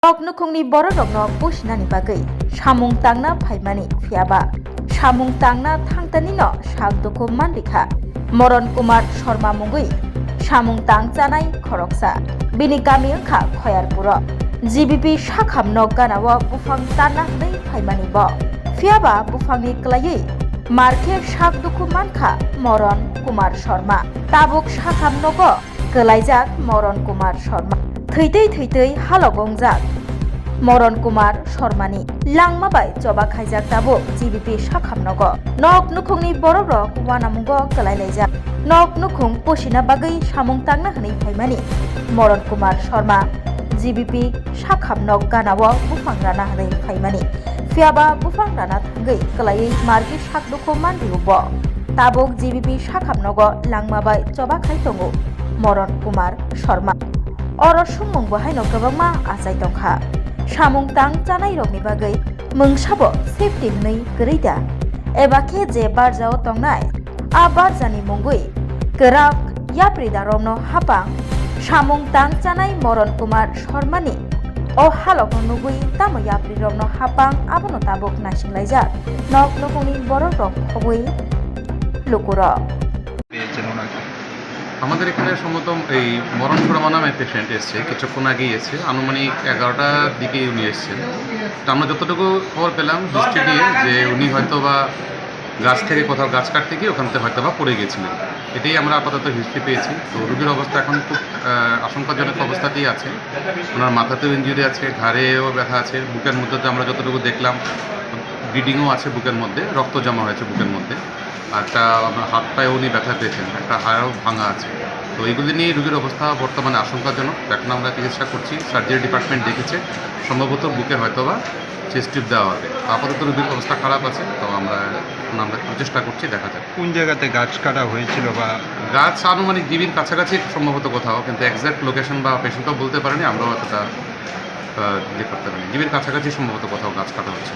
Noknukungni borok pusnani bagai samung tangna phaimani phiaba samung tangna thangtani no sagdoko mandikha Moron Kumar Sharma mungui samung tang chanai khoroksa bini gami wngkha Khoyarpuro GBP sakham nok ganao bufang tanna nei phaimani bo phiaba bufangni klaiui markhe sagdoko mankha Moron Kumar Sharma tabuk sakham nogo klaijak Moron Kumar Sharma थैतै हालगंजाक Moron Kumar Sharmani langmabai joba khaijak tabo GBP sakhamnogo nok nukhungni borokrok wanamungo kalailajak nok nukhung posina bagai samung tangna hwnai phaimani Moron Kumar Sharma GBP sakhamnog ganao bufangrana hwnai phaimani phiaba bufangrana thangai kalaiui margi sakdoko mandiubo tabuk GBP sakhamnogo langmabai joba khaitongo Moron Kumar Sharma Oro sumung bahaino kwbangma achai tongkha samung tang chanai rokni bagai mungsabo safety hnai gwereida eba khe je barjao tongnai a barjani mungui kwrak yaprida romno hapang samung tang chanai Moron Kumar Sharmani o halok nugui tamo yapri romno hapang abono tabuk nasinglajak nok nokoni borok rok khobui lukuro আমাদের এখানে সম্ভবত এই মরণ শর্মা নামে patient এসছে কিছুক্ষণ আগেই এসছে আনুমানিক 11টার দিকে উনি এসছেন তো আমরা যতটুকু খবর পেলাম হিস্ট্রি দিয়ে যে উনি হয়তো বা গাছ থেকে কোথাও গাছ কাটতে গিয়ে ওখান থেকে হয়তো বা পড়ে গেছিলেন এটাই আমরা আপাতত হিস্ট্রি পেয়েছি তো রোগীর অবস্থা এখন খুব আশঙ্কাজনক অবস্থাতেই আছে ওনার মাথাতেও ইনজুরি আছে ঘাড়েও ব্যথা আছে বুকের মধ্যে তো আমরা যতটুকু দেখলাম ব্লিডিংও আছে বুকের মধ্যে রক্ত জমা হয়েছে বুকের মধ্যে একটা আপনার হাত পায়ে উনি ব্যথা পেয়েছেন একটা হাড়ও ভাঙা আছে তো এইগুলি নিয়ে রোগীর অবস্থা বর্তমানে আশঙ্কাজনক এখন আমরা চিকিৎসা করছি সার্জারি ডিপার্টমেন্ট দেখেছে সম্ভবত বুকে হয়তো বা চেস্ট টিউব দেওয়া হবে আপাতত রোগীর অবস্থা খারাপ আছে তো আমরা চেষ্টা করছি দেখা যাক কোন জায়গাতে গাছ কাটা হয়েছিল বা গাছ আনুমানিক জীবির কাছাকাছি সম্ভবত কোথাও কিন্তু এক্স্যাক্ট লোকেশন বা পেশেন্টও বলতে পারেনি আমরাও এতটা ইয়ে করতে পারিনি জীবির কাছাকাছি সম্ভবত কোথাও গাছ কাটা হচ্ছে